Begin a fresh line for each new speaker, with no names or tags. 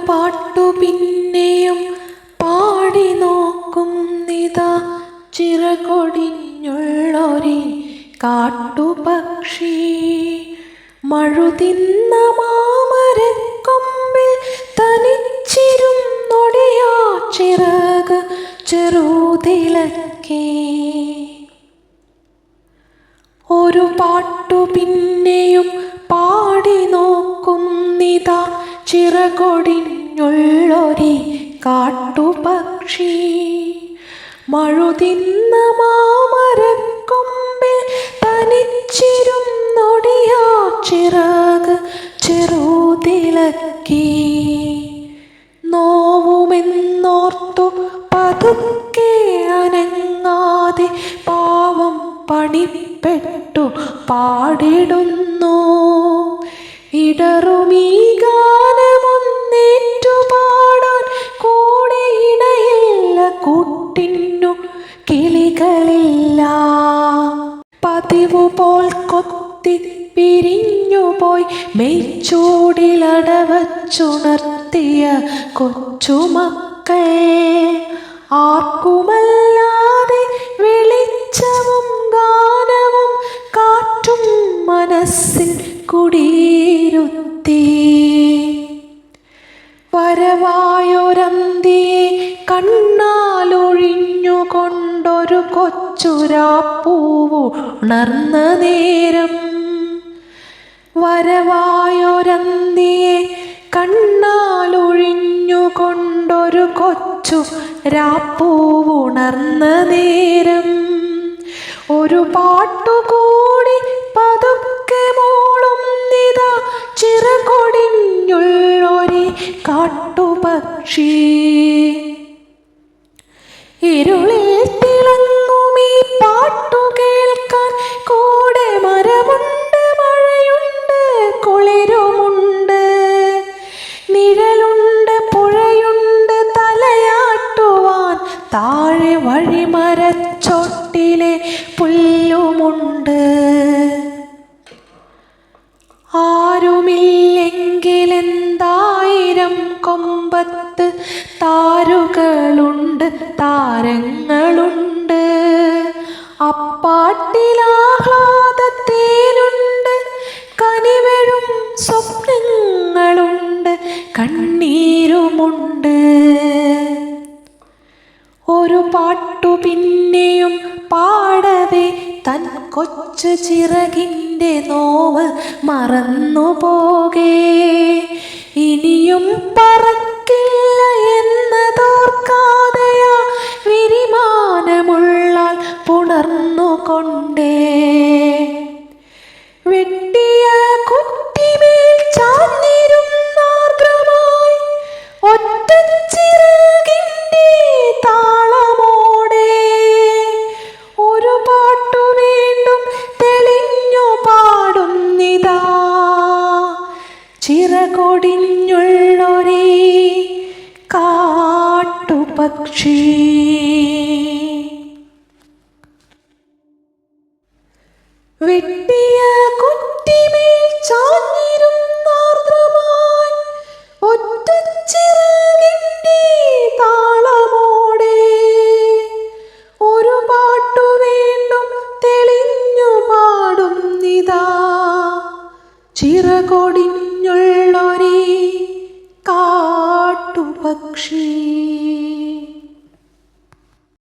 പാട്ടു പിന്നെയും പാടി നോക്കുന്നിതാ ചിറകൊടിഞ്ഞുള്ളൊരി കാട്ടുപക്ഷി. മഴുതിന്ന മാമരക്കൊമ്പിൽ തനിച്ചിരുന്നൊടിയാ ചിറക് ചെറുതിളക്കേ. ഒരു പാട്ടു പിന്നെയും പാടി നോക്കുന്നിതാ ചിറകൊടിഞ്ഞുള്ളൊരി കാട്ടുപക്ഷി. മഴുതിന്ന മാമരക്കൊമ്പിൽ തനിച്ചിരുന്നൊടിയാ ചിറക് ചെറുതിളക്കി. നോവുമെന്നോർത്തു പതുക്കെ അനങ്ങാതെ പാവം പണിപ്പെട്ടു പാടിടുന്നു. ഇടറുമീ ഗാനമൊന്നേറ്റു പാടാൻ കൂടെ ഇണയില്ല, കൂട്ടിന്നു കിളികളില്ല. പതിവു പോൽ കൊത്തി പിരിഞ്ഞുപോയി മെയ്ച്ചൂടിലടവച്ചുണർത്തിയ കൊച്ചുമക്കൾ. ആർക്കുമല്ലാതെ വെളിച്ചവും ഗാനവും കാറ്റും മനസ്സിൽ കുടിയിരുത്തി. വരവായൊരന്തിയെ കണ്ണാലൊഴിഞ്ഞുകൊണ്ടൊരു കൊച്ചുരാപ്പൂവു ഉണർന്ന നേരം. വരവായൊരന്തിയെ കണ്ണാലൊഴിഞ്ഞുകൊണ്ടൊരു കൊച്ചു രാപ്പൂവുണർന്ന നേരം. ഒരു പാട്ടുകൂടി പതുക്കെ മൂളുന്നിതാ ചിറകൊടിഞ്ഞുള്ളൊരി കാട്ടുപക്ഷി. ഇരുളിൽ തിളങ്ങുമീ പാട്ടു കേൾക്കാൻ കൂടെ മരമുണ്ട്, മഴയുണ്ട്, കുളിരുമുണ്ട്, നിഴലുണ്ട്, പുഴയുണ്ട്, തലയാട്ടുവാൻ താഴെ വഴിമരച്ചോട്ടിലെ പുല്ലുമുണ്ട്. ആരുമില്ലെങ്കിലെന്തായിരം കൊമ്പത്ത് താരുകളുണ്ട്, താരങ്ങളുണ്ട്. അപ്പാട്ടിലാഹ്ലാദത്തേനുണ്ട്, കനിവഴും സ്വപ്നങ്ങളുണ്ട്, കണ്ണീരുമുണ്ട്. ഒരു പാട്ടു പിന്നെയും പാടവേ തൻ കൊച്ചു ചിറകിൻ്റെ നോവ് മറന്നുപോകേ. ഇനിയും പറക്കില്ല എന്നതോർക്കാതെയാ വിരിമാനമുള്ളാൽ പുണർന്നുകൊണ്ടേ. വെട്ടിയ കുറ്റിമേൽ ചാഞ്ഞിരുന്നാർദ്രമായി ഒറ്റച്ചിറകിൻ്റെ താളമോടെ ഒരു പാട്ടു വീണ്ടും തെളിഞ്ഞു പാടുന്നിതാ ചിറകൊടിഞ്ഞുള്ളൊരി കാട്ടുപക്ഷി. വെട്ടിയ കുറ്റിമേൽ ചാഞ്ഞിരുന്നാർദ്രമായി ഒറ്റച്ചിറകിൻ്റെ താളമോടെ ഒരു പാട്ടു വീണ്ടും തെളിഞ്ഞു പാടുന്നിതാ ചിറകൊടിഞ്ഞുള്ളൊരി കാട്ടുപക്ഷി.